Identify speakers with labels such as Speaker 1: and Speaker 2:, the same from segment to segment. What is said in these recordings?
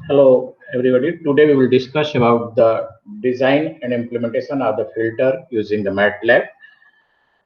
Speaker 1: Hello, everybody. Today we will discuss about the design and implementation of the filter using the MATLAB.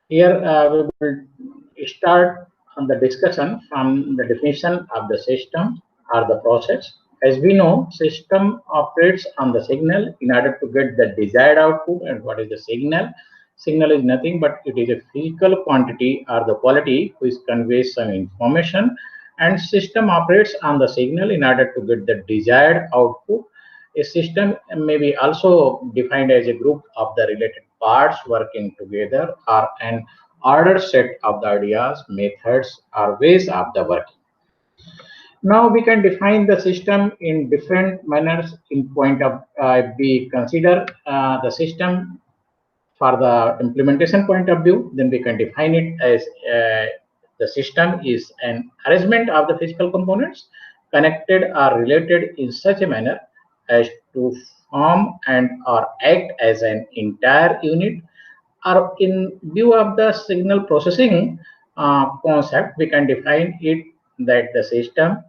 Speaker 1: Here we will start on the discussion from the definition of the system or the process. As we know, system operates on the signal in order to get the desired output. And what is the signal? Signal is nothing but it is a physical quantity or the quality which conveys some information, and system operates on the signal in order to get the desired output. A system may be also defined as a group of the related parts working together, or an ordered set of the ideas, methods, or ways of the working. Now we can define the system in different manners. In point of we consider the system for the implementation point of view, then we can define it as the system is an arrangement of the physical components connected or related in such a manner as to form and or act as an entire unit. Or in view of the signal processing concept, we can define it that the system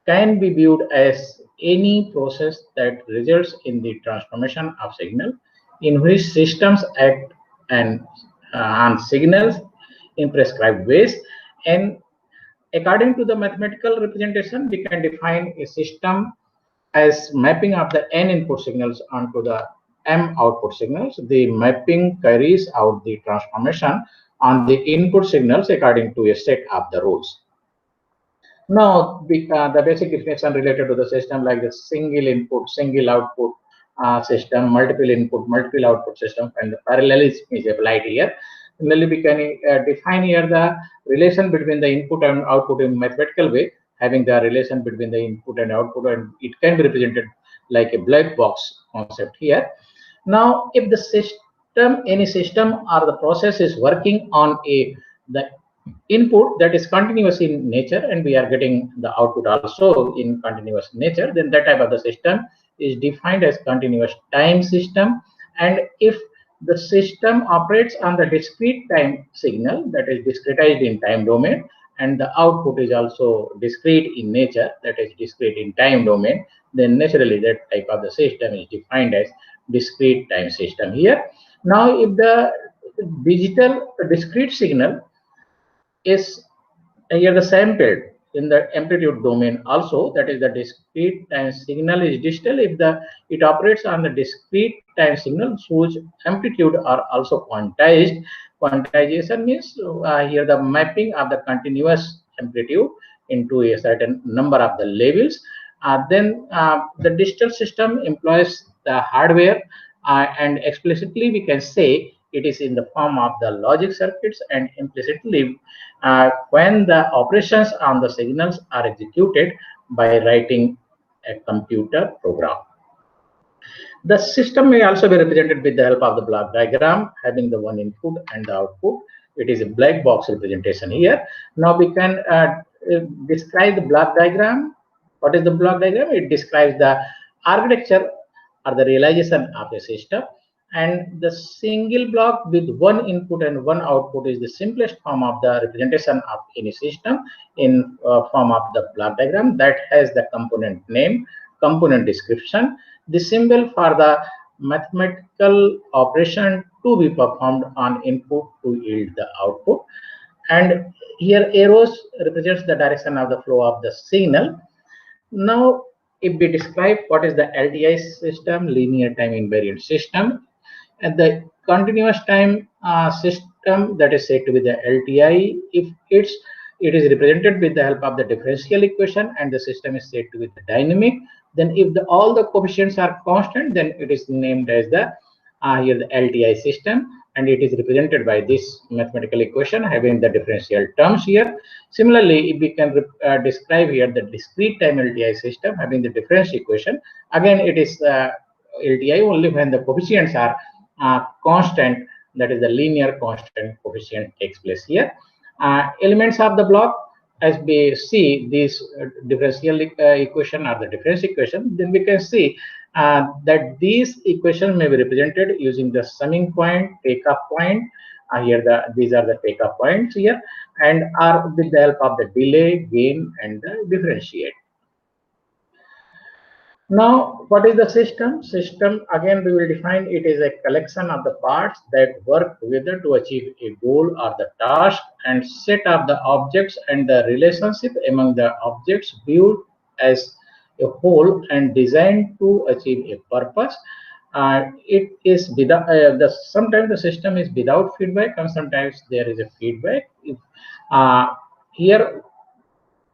Speaker 1: can be viewed as any process that results in the transformation of signal, in which systems act and on signals in prescribed ways. And according to the mathematical representation, we can define a system as mapping of the n input signals onto the m output signals. The mapping carries out the transformation on the input signals according to a set of the rules. Now, the basic definition related to the system, like the single input, single output system, multiple input, multiple output system, and the parallelism is applied here. Similarly, we can define here the relation between the input and output in mathematical way, having the relation between the input and output, and it can be represented like a black box concept here. Now, if the system, any system or the process is working on the input that is continuous in nature, and we are getting the output also in continuous nature, then that type of the system is defined as continuous time system. And if the system operates on the discrete time signal, that is discretized in time domain, and the output is also discrete in nature, that is discrete in time domain, then naturally that type of the system is defined as discrete time system here. Now, if the digital discrete signal is here the sampled in the amplitude domain also, that is the discrete time signal is digital if it operates on the discrete time signal whose amplitude are also quantized. Quantization means here the mapping of the continuous amplitude into a certain number of the levels. Then the digital system employs the hardware, and explicitly we can say it is in the form of the logic circuits, and implicitly when the operations on the signals are executed by writing a computer program. The system may also be represented with the help of the block diagram, having the one input and the output. It is a black box representation here. Now we can describe the block diagram. What is the block diagram? It describes the architecture or the realization of a system. And the single block with one input and one output is the simplest form of the representation of any system in form of the block diagram that has the component name, component description, the symbol for the mathematical operation to be performed on input to yield the output. And here arrows represents the direction of the flow of the signal. Now, if we describe what is the LTI system, linear time invariant system, and the continuous time system, that is said to be the LTI, if it is represented with the help of the differential equation, and the system is said to be the dynamic. Then if all the coefficients are constant, then it is named as the here the LTI system, and it is represented by this mathematical equation having the differential terms here. Similarly, if we can describe here the discrete time LTI system having the differential equation, again it is LTI only when the coefficients are constant, that is the linear constant coefficient takes place here. Elements of the block, as we see this differential equation or the differential equation, then we can see that these equations may be represented using the summing point, takeoff point. Here these are the takeoff points here, and are with the help of the delay, gain, and the differentiate. Now, what is the system? System, again, we will define it is a collection of the parts that work together to achieve a goal or the task, and set up the objects and the relationship among the objects viewed as a whole and designed to achieve a purpose. It is without sometimes the system is without feedback, and sometimes there is a feedback. If, here,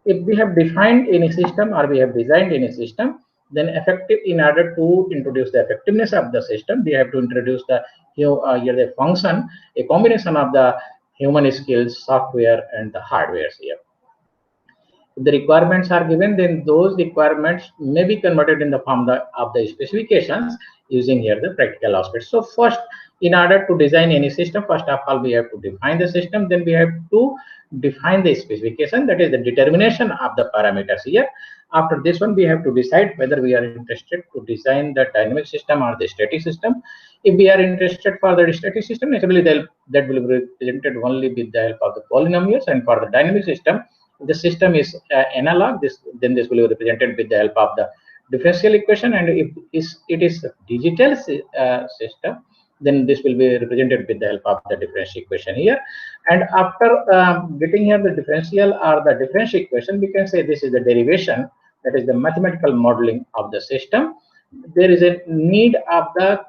Speaker 1: if we have defined any system or we have designed any system, then effective, in order to introduce the effectiveness of the system, we have to introduce the here the function, a combination of the human skills, software, and the hardware here. If the requirements are given, then those requirements may be converted in the form of the specifications using here the practical aspects. So first, in order to design any system, first of all, we have to define the system, then we have to define the specification, that is the determination of the parameters here. After this one, we have to decide whether we are interested to design the dynamic system or the static system. If we are interested for the static system, naturally that will be represented only with the help of the polynomials, and for the dynamic system, the system is analog. Then this will be represented with the help of the differential equation, and if it is a digital system, then this will be represented with the help of the differential equation here. And after getting here the differential or the differential equation, we can say this is the derivation, that is the mathematical modeling of the system. There is a need of the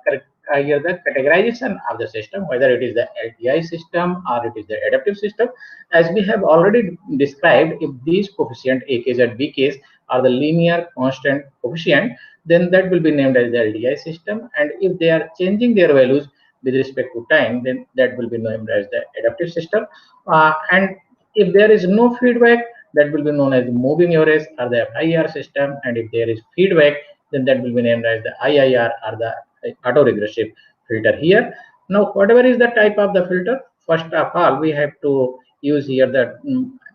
Speaker 1: here the categorization of the system, whether it is the LTI system or it is the adaptive system. As we have already described, if these coefficient AKs and BKs are the linear constant coefficient, then that will be named as the LTI system. And if they are changing their values with respect to time, then that will be named as the adaptive system. And if there is no feedback, that will be known as the moving average or the FIR system. And if there is feedback, then that will be named as the IIR or the autoregressive filter here. Now, whatever is the type of the filter, first of all, we have to use here the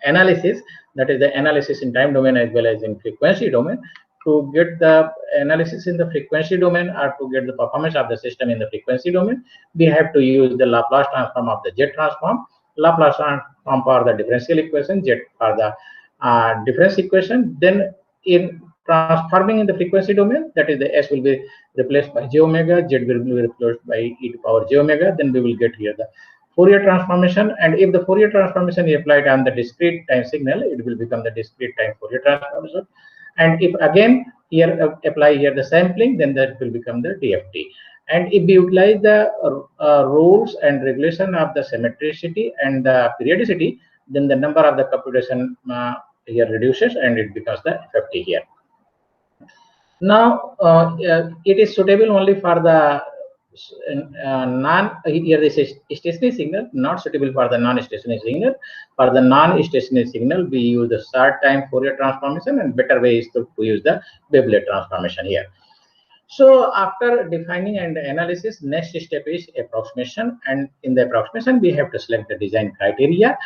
Speaker 1: analysis, that is the analysis in time domain as well as in frequency domain. To get the analysis in the frequency domain, or to get the performance of the system in the frequency domain, we have to use the Laplace transform of the Z transform, Laplace transform for the differential equation, Z for the difference equation. Then in transforming in the frequency domain, that is the S will be replaced by j omega, Z will be replaced by e to power j omega. Then we will get here the Fourier transformation, and if the Fourier transformation is applied on the discrete time signal, it will become the discrete time Fourier transformation. And if again here apply here the sampling, then that will become the DFT. And if we utilize the rules and regulation of the symmetricity and the periodicity, then the number of the computation here reduces and it becomes the FFT here. Now it is suitable only for the here this is stationary signal, not suitable for the non-stationary signal. For the non-stationary signal, we use the short time Fourier transformation, and better way is to use the Wavelet transformation here. So after defining and analysis, next step is approximation, and in the approximation we have to select the design criteria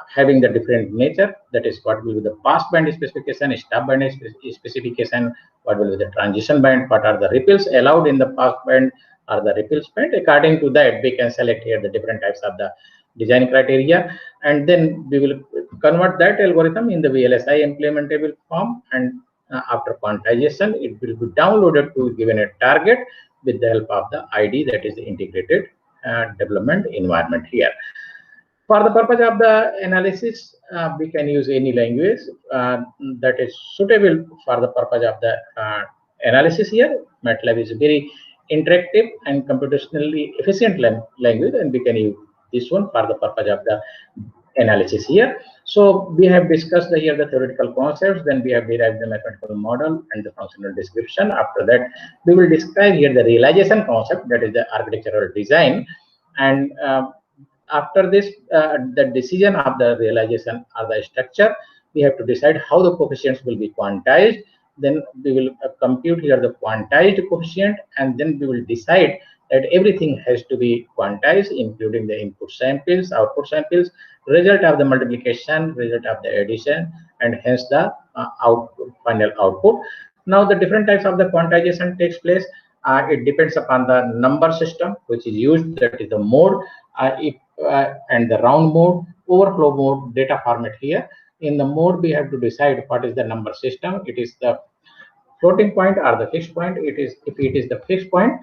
Speaker 1: having the different nature, that is what will be the pass band specification, stop band specification, what will be the transition band, what are the ripples allowed in the pass band or the ripples band. According to that, we can select here the different types of the design criteria, and then we will convert that algorithm in the VLSI implementable form, and after quantization, it will be downloaded to given a target with the help of the ID, that is the integrated development environment here. For the purpose of the analysis, we can use any language that is suitable for the purpose of the analysis here. MATLAB is a very interactive and computationally efficient language, and we can use this one for the purpose of the analysis here. So we have discussed here the theoretical concepts, then we have derived the mathematical model and the functional description. After that, we will describe here the realization concept, that is the architectural design. And after this, the decision of the realization or the structure, we have to decide how the coefficients will be quantized. Then we will compute here the quantized coefficient, and then we will decide that everything has to be quantized, including the input samples, output samples, result of the multiplication, result of the addition, and hence the final output. Now the different types of the quantization takes place. It depends upon the number system which is used, that is the mode, and the round mode, overflow mode, data format here. In the mode, we have to decide what is the number system. It is the floating point or the fixed point. If it is the fixed point,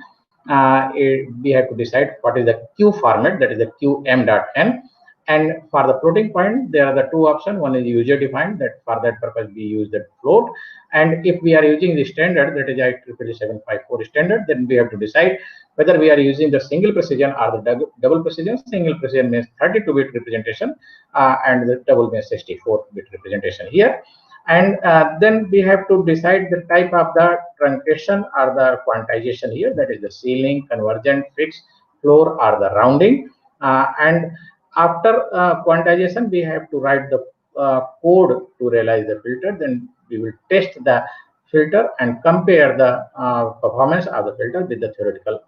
Speaker 1: we have to decide what is the Q format, that is the QM.N. And for the floating point, there are the two options. One is user defined, that for that purpose we use the float. And if we are using the standard, that is IEEE 754 standard, then we have to decide whether we are using the single precision or the double precision. Single precision means 32-bit representation, and the double means 64-bit representation here. And then we have to decide the type of the truncation or the quantization here, that is the ceiling, convergent, fixed, floor, or the rounding. And after quantization, we have to write the code to realize the filter. Then we will test the filter and compare the performance of the filter with the theoretical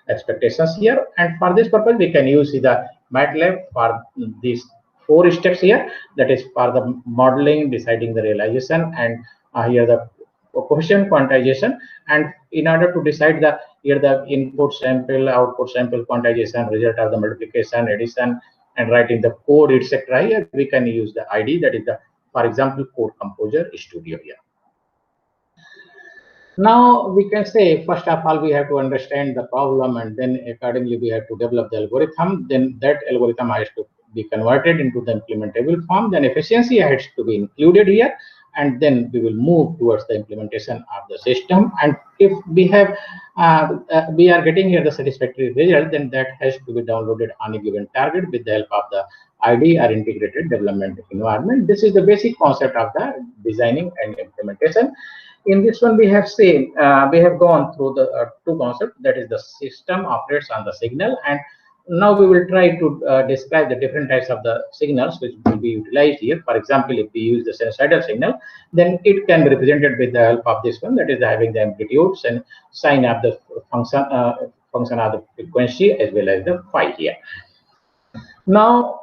Speaker 1: expectations here. And for this purpose, we can use the MATLAB for these 4 steps here. That is for the modeling, deciding the realization, and here the coefficient quantization. And in order to decide the here the input sample, output sample quantization, result of the multiplication, addition, and writing the code, etc. Here we can use the ID, that is the, for example, Code Composer Studio here. Now we can say, first of all, we have to understand the problem, and then accordingly we have to develop the algorithm. Then that algorithm has to be converted into the implementable form. Then efficiency has to be included here, and then we will move towards the implementation of the system. And if we have we are getting here the satisfactory result, then that has to be downloaded on a given target with the help of the ID or integrated development environment. This is the basic concept of the designing and implementation. In this one, we have seen, we have gone through the two concepts, that is the system operates on the signal. And now we will try to describe the different types of the signals which will be utilized here. For example, if we use the sinusoidal signal, then it can be represented with the help of this one, that is having the amplitudes and sine of the function of the frequency as well as the phi here. Now,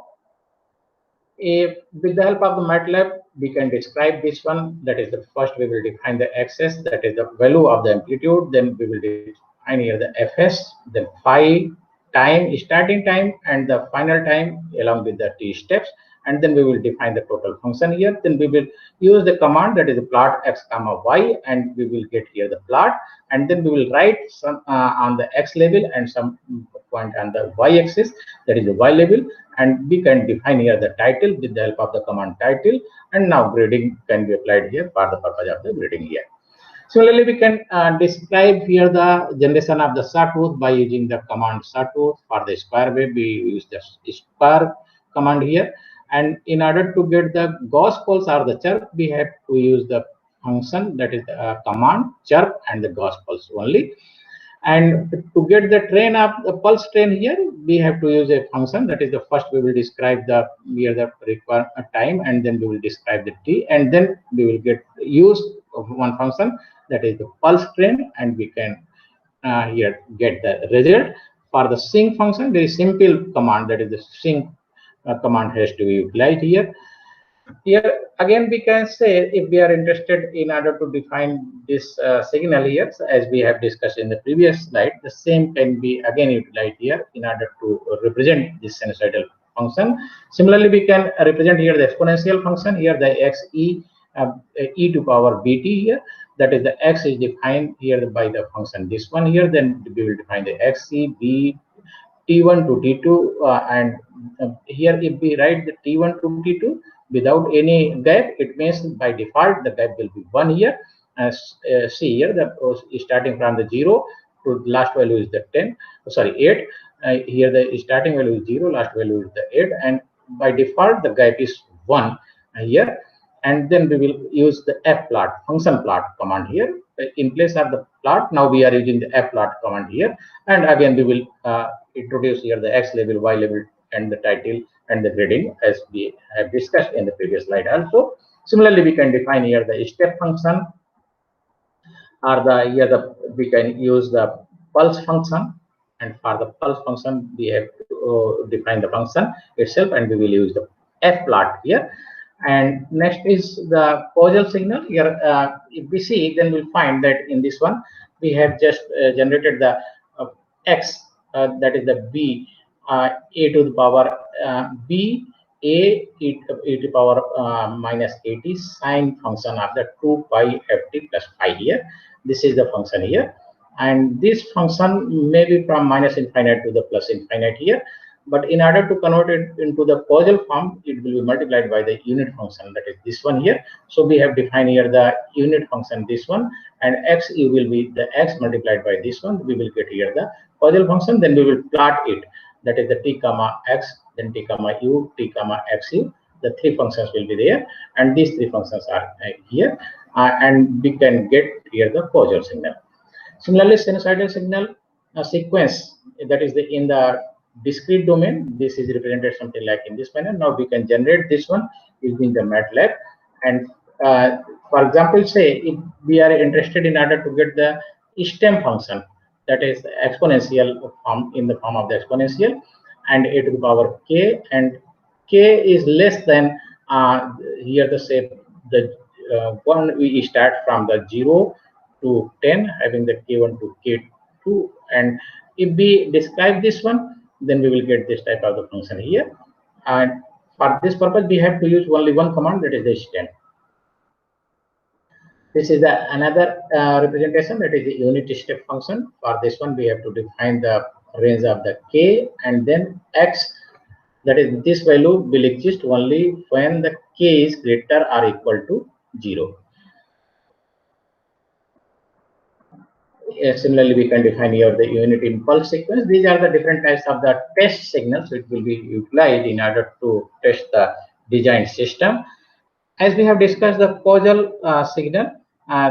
Speaker 1: with the help of the MATLAB, we can describe this one. That is the first we will define the axis, that is the value of the amplitude. Then we will define here the fs, then phi, time, starting time, and the final time along with the t steps. And then we will define the total function here. Then we will use the command, that is the plot x comma y, and we will get here the plot. And then we will write some on the x level and some point on the y axis, that is the y level. And we can define here the title with the help of the command title. And now grading can be applied here for the purpose of the grading here. Similarly, we can describe here the generation of the sawtooth by using the command sawtooth. For the square wave, we use the square command here. And in order to get the Gauss pulse or the chirp, we have to use the function, that is the command chirp and the Gauss pulse only. And to get the train of the pulse train here, we have to use a function, that is the first we will describe the here the required time, and then we will describe the t, and then we will get use of one function, that is the pulse train, and we can here get the result. For the sync function, there is simple command, that is the sync command has to be utilized here. Here again we can say, if we are interested in order to define this signal here, so as we have discussed in the previous slide, the same can be again utilized here in order to represent this sinusoidal function. Similarly, we can represent here the exponential function here, the x e to power bt here, that is the x is defined here by the function this one here. Then we will define the xc b t1 to t2, and here if we write the t1 to t2 without any gap, it means by default the gap will be 1 here. As see here, the starting from the 0 to the last value is the 8. Here the starting value is 0, last value is the 8, and by default the gap is 1 here. And then we will use the fplot function plot command here in place of the plot. Now we are using the fplot command here, and again we will introduce here the x level, y level, and the title and the grading, as we have discussed in the previous slide also. Similarly, we can define here the step function, or the here we can use the pulse function, and for the pulse function we have to define the function itself, and we will use the fplot here. And next is the causal signal here. If we see, then we'll find that in this one we have just generated the x, that is the b a to the power b e to power minus 80 sine function of the 2 pi ft plus pi here. This is the function here, and this function may be from minus infinite to the plus infinite here. But in order to convert it into the causal form, it will be multiplied by the unit function, that is this one here. So we have defined here the unit function, this one, and x will be the x multiplied by this one. We will get here the causal function. Then we will plot it, that is the t comma x, then t comma u, t comma xu. The three functions will be there, and these three functions are here, and we can get here the causal signal. Similarly, sinusoidal signal sequence, that is in the discrete domain, this is represented something like in this manner. Now we can generate this one using the MATLAB. And for example, say if we are interested in order to get the stem function, that is exponential form, in the form of the exponential, and a to the power k, and k is less than here the say the one we start from the 0 to 10, having the k1 to k2, and if we describe this one, then we will get this type of the function here. And for this purpose, we have to use only one command, that is the stem. This is another representation, that is the unit step function. For this one, we have to define the range of the k, and then x, that is this value will exist only when the k is greater or equal to 0. Similarly, we can define here the unit impulse sequence. These are the different types of the test signals which will be utilized in order to test the design system. As we have discussed the causal signal,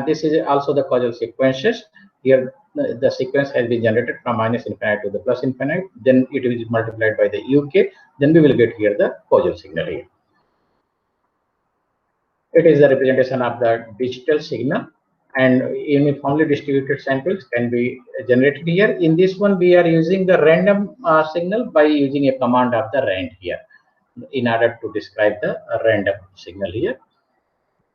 Speaker 1: this is also the causal sequences. Here the sequence has been generated from minus infinite to the plus infinite, then it is multiplied by the uk, then we will get here the causal signal here. It is the representation of the digital signal, and uniformly distributed samples can be generated here. In this one, we are using the random signal by using a command of the rand here in order to describe the random signal here.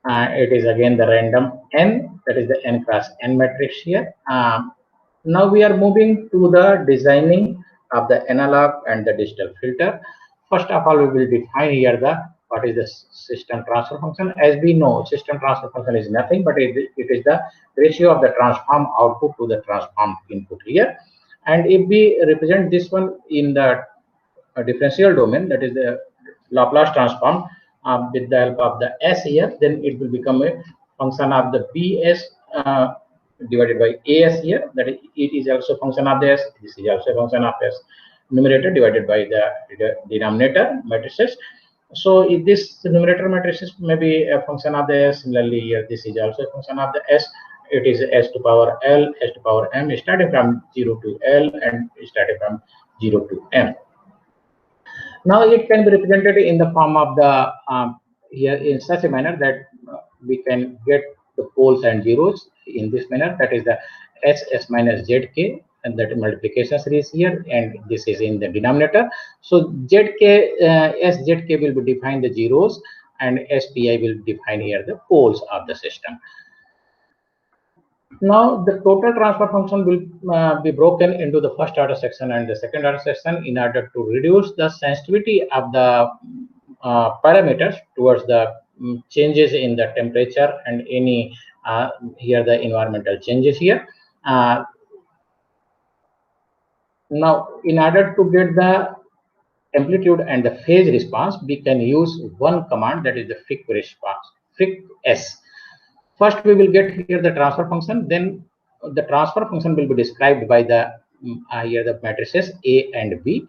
Speaker 1: It is again the random n, that is the n cross n matrix here. Now we are moving to the designing of the analog and the digital filter. First of all, we will define here the what is the system transfer function. As we know, system transfer function is nothing but it is the ratio of the transform output to the transform input here. And if we represent this one in the differential domain, that is the Laplace transform with the help of the s here, then it will become a function of the bs divided by as here, that it is also a function of the s, this is also a function of s, numerator divided by the denominator matrices. So if this numerator matrices may be a function of the s, similarly here this is also a function of the s. It is s to power l, s to power m, starting from 0 to l and starting from 0 to m. Now it can be represented in the form of the here in such a manner that we can get the poles and zeros in this manner, that is the s minus zk, and that multiplication series here, and this is in the denominator. So zk szk will be define the zeros, and spi will define here the poles of the system. Now the total transfer function will be broken into the first order section and the second order section in order to reduce the sensitivity of the parameters towards the changes in the temperature and any here the environmental changes here. Now, in order to get the amplitude and the phase response, we can use one command, that is the fric response, fric s. First, we will get here the transfer function. Then the transfer function will be described by the here the matrices A and B.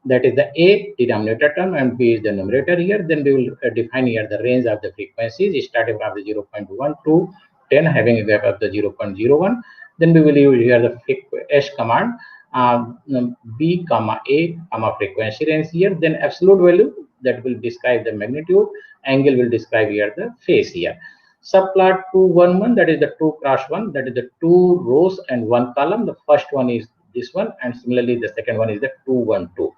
Speaker 1: That is the A denominator term and B is the numerator here. Then we will define here the range of the frequencies starting from the 0.1 to 10, having a gap of the 0.01. Then we will use here the fric s command. B comma A comma frequency range here, then absolute value that will describe the magnitude, angle will describe here the phase here. Subplot 2 1 1, that is the 2 cross 1, that is the 2 rows and 1 column. The first one is this one, and similarly the second one is the 2 1 2.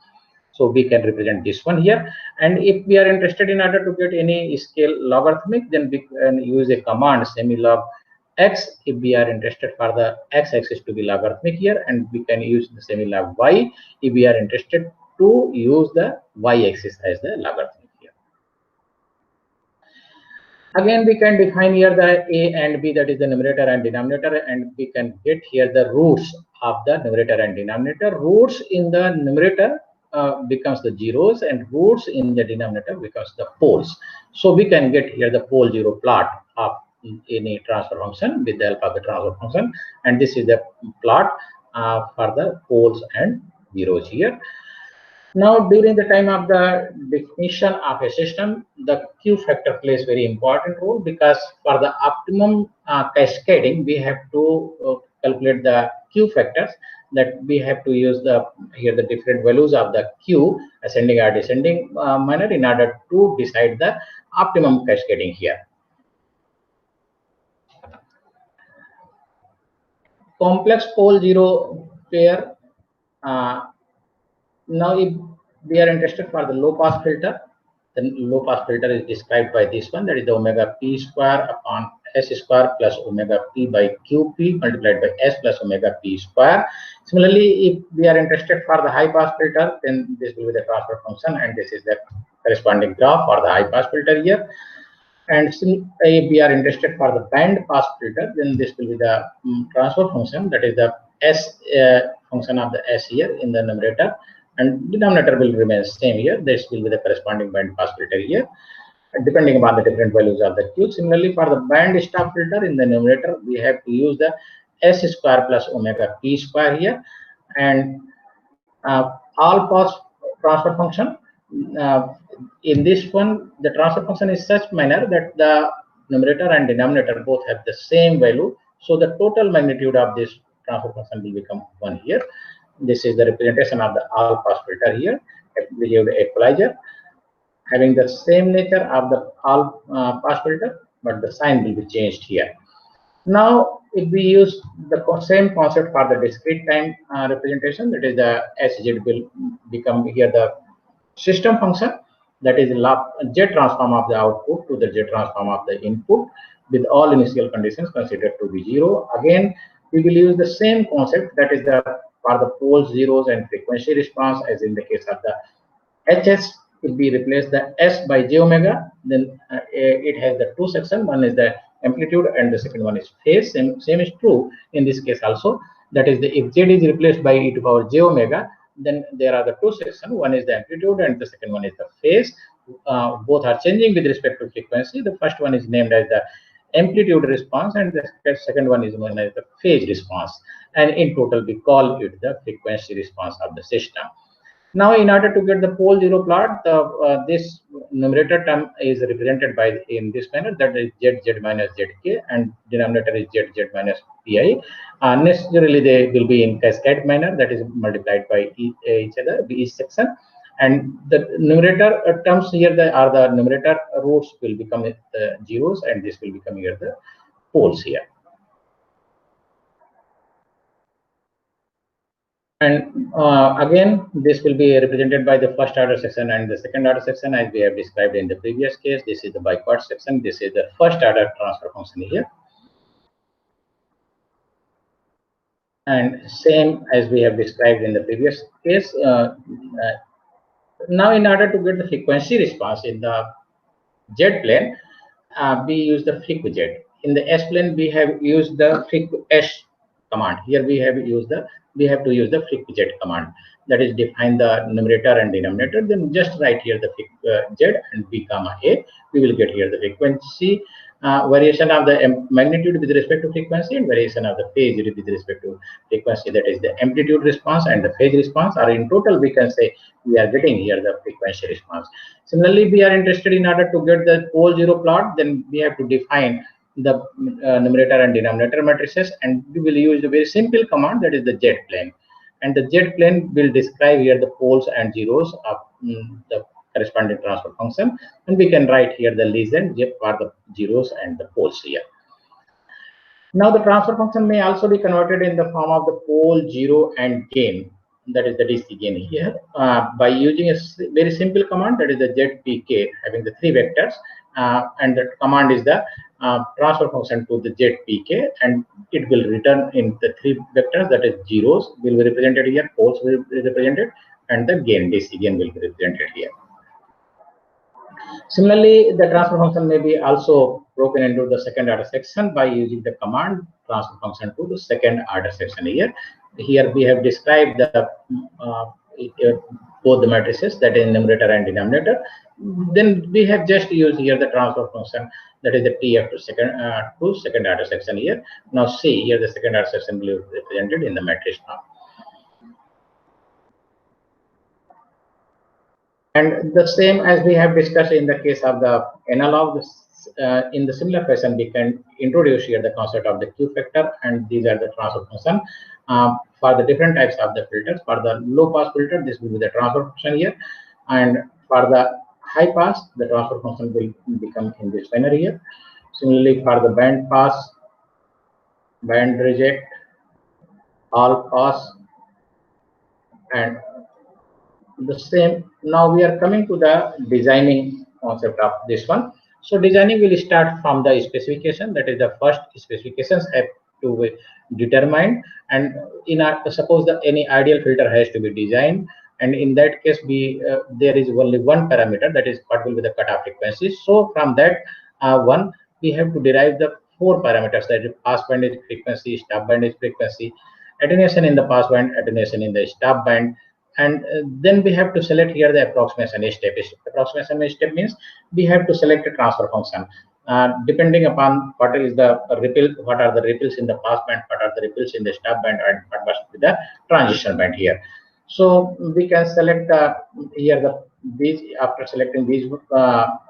Speaker 1: So we can represent this one here. And if we are interested in order to get any scale logarithmic, then we can use a command semilog x if we are interested for the x-axis to be logarithmic here, and we can use the semilog y if we are interested to use the y-axis as the logarithmic here. Again, we can define here the A and B, that is the numerator and denominator, and we can get here the roots of the numerator and denominator. Roots in the numerator becomes the zeros, and roots in the denominator becomes the poles. So we can get here the pole zero plot of any transfer function with the help of the transfer function, and this is the plot for the poles and zeros here. Now, during the time of the definition of a system, the Q factor plays very important role, because for the optimum cascading, we have to calculate the Q factors. That we have to use the here the different values of the Q, ascending or descending manner, in order to decide the optimum cascading here. Complex pole zero pair. Now, if we are interested for the low pass filter, then low pass filter is described by this one, that is the omega p square upon s square plus omega p by qp multiplied by s plus omega p square. Similarly, if we are interested for the high pass filter, then this will be the transfer function, and this is the corresponding graph for the high pass filter here. And if we are interested for the band pass filter, then this will be the transfer function, that is the s function of the s here in the numerator, and denominator will remain same here. This will be the corresponding band pass filter here, depending upon the different values of the Q. Similarly, for the band stop filter in the numerator, we have to use the s square plus omega p square here, and all pass transfer function. In this one, the transfer function is such manner that the numerator and denominator both have the same value, so the total magnitude of this transfer function will become 1 here. This is the representation of the all pass filter here. We give the equalizer having the same nature of the all pass filter, but the sign will be changed here. Now, if we use the same concept for the discrete time representation, that is the SZ will become here the system function, that is Z transform of the output to the Z transform of the input with all initial conditions considered to be 0. Again, we will use the same concept, that is the for the poles, zeros, and frequency response, as in the case of the HS. If we replace the S by j omega, then it has the two sections. One is the amplitude, and the second one is phase. Same is true in this case also. That is, if Z is replaced by e to power j omega, then there are the two sections. One is the amplitude, and the second one is the phase. Both are changing with respect to frequency. The first one is named as the amplitude response, and the second one is known as the phase response. And in total, we call it the frequency response of the system. Now, in order to get the pole zero plot, this numerator term is represented by in this manner, that is z minus zk, and denominator is z minus pi. Necessarily, they will be in cascade manner, that is multiplied by each other, each section. And the numerator terms here are the numerator roots will become the zeros, and this will become here the poles here. And again, this will be represented by the first order section and the second order section, as we have described in the previous case. This is the bicart section. This is the first order transfer function here. And same as we have described in the previous case. Now, in order to get the frequency response in the Z plane, we use the freq Z. In the S plane, we have used the freq S command. Here we have to use the freq Z command, that is define the numerator and denominator. Then just write here the freq Z and b comma a. We will get here the frequency variation of the magnitude with respect to frequency, and variation of the phase with respect to frequency, that is the amplitude response and the phase response. Or in total, we can say we are getting here the frequency response. Similarly, we are interested in order to get the pole zero plot, then we have to define the numerator and denominator matrices, and we will use a very simple command, that is the Z plane. And the Z plane will describe here the poles and zeros of the corresponding transfer function, and we can write here the legend for the zeros and the poles here. Now, the transfer function may also be converted in the form of the pole, zero, and gain, that is the DC gain here, by using a very simple command, that is the ZPK, having the three vectors, and the command is the transfer function to the ZPK, and it will return in the three vectors, that is zeros will be represented here, poles will be represented, and the gain, DC gain, will be represented here. Similarly, the transfer function may be also broken into the second order section by using the command transfer function to the second order section. Here we have described the both the matrices, that is numerator and denominator. Then we have just used here the transfer function, that is the TF to second order section here. Now see here the second order section will be represented in the matrix now. And the same as we have discussed in the case of the analog, in the similar fashion, we can introduce here the concept of the Q factor, and these are the transfer function for the different types of the filters. For the low pass filter, this will be the transfer function here, and for the high pass, the transfer function will become in this manner here. Similarly, for the band pass, band reject, all pass, and the same. Now we are coming to the designing concept of this one. So designing will start from the specification, that is the first specifications have to be determined, and in suppose that any ideal filter has to be designed, and in that case there is only one parameter, that is what will be the cutoff frequency. So from that one we have to derive the four parameters, that is pass band is frequency, stop band is frequency, attenuation in the pass band, attenuation in the stop band, and then we have to select here the approximation step. Approximation step means we have to select a transfer function depending upon what is the ripple, what are the ripples in the pass band, what are the ripples in the stop band, and what must be the transition band here. So we can select here these. After selecting these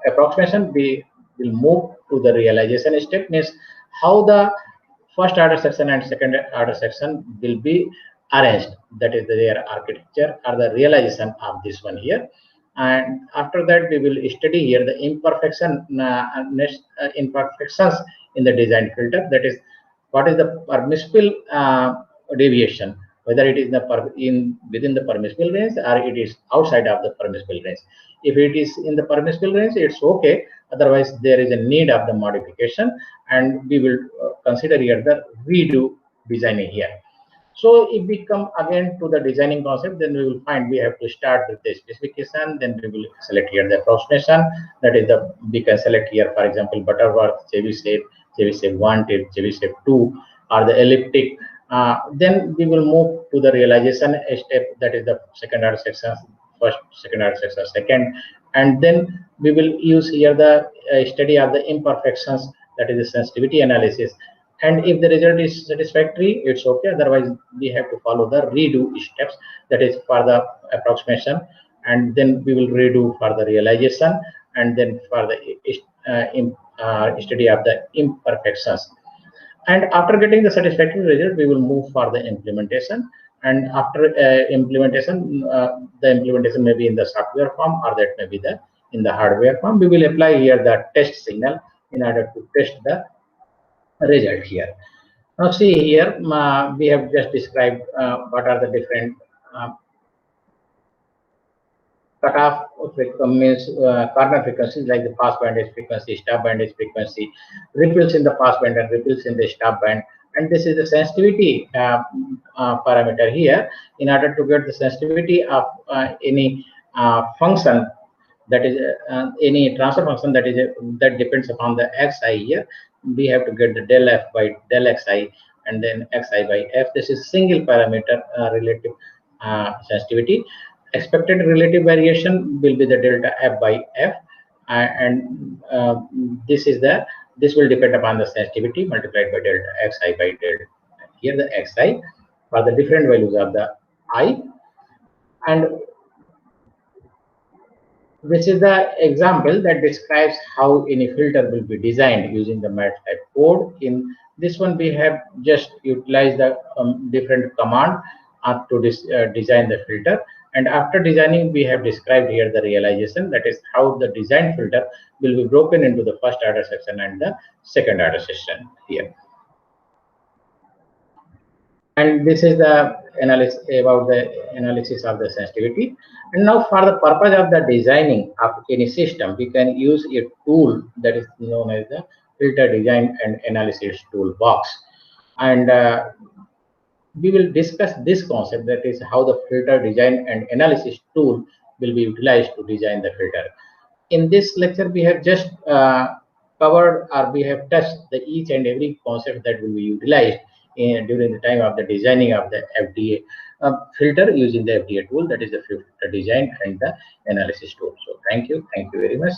Speaker 1: approximation, we will move to the realization step, means how the first order section and second order section will be arranged, that is their architecture or the realization of this one here. And after that we will study here the imperfections in the design filter, that is what is the permissible deviation, whether it is within the permissible range or it is outside of the permissible range. If it is in the permissible range, it's okay, otherwise there is a need of the modification, and we will consider here the redo designing here. So if we come again to the designing concept, then we will find we have to start with the specification, then we will select here the approximation, that is we can select here, for example, Butterworth, Chebyshev 1 till Chebyshev 2, or the elliptic. Then we will move to the realization step, that is the second order section, first, second order section, second, and then we will use here the study of the imperfections, that is the sensitivity analysis. And if the result is satisfactory, it's okay, otherwise we have to follow the redo steps, that is for the approximation, and then we will redo for the realization, and then for the study of the imperfections. And after getting the satisfactory result, we will move for the implementation. And after implementation, the implementation may be in the software form, or that may be in the hardware form. We will apply here the test signal in order to test the result here. Now see here, we have just described what are the different cutoff means corner frequencies, like the pass band edge frequency, stop band edge frequency, ripples in the pass band and ripples in the stop band. And this is the sensitivity parameter here. In order to get the sensitivity of any function, that is any transfer function that depends upon the xi here, we have to get the del f by del xi, and then xi by f. This is single parameter relative sensitivity. Expected relative variation will be the delta f by f, and this will depend upon the sensitivity multiplied by delta xi by delta. Here the xi for the different values of the I, and this is the example that describes how any filter will be designed using the MATLAB code. In this one, we have just utilized the different command to design the filter. And after designing, we have described here the realization, that is how the design filter will be broken into the first order section and the second order section here. And this is the analysis about the analysis of the sensitivity. And now for the purpose of the designing of any system, we can use a tool that is known as the filter design and analysis toolbox. And we will discuss this concept, that is how the filter design and analysis tool will be utilized to design the filter. In this lecture, we have just covered or we have touched the each and every concept that will be utilized during the time of the designing of the FDA filter using the FDA tool, that is the filter design and the analysis tool. So thank you very much.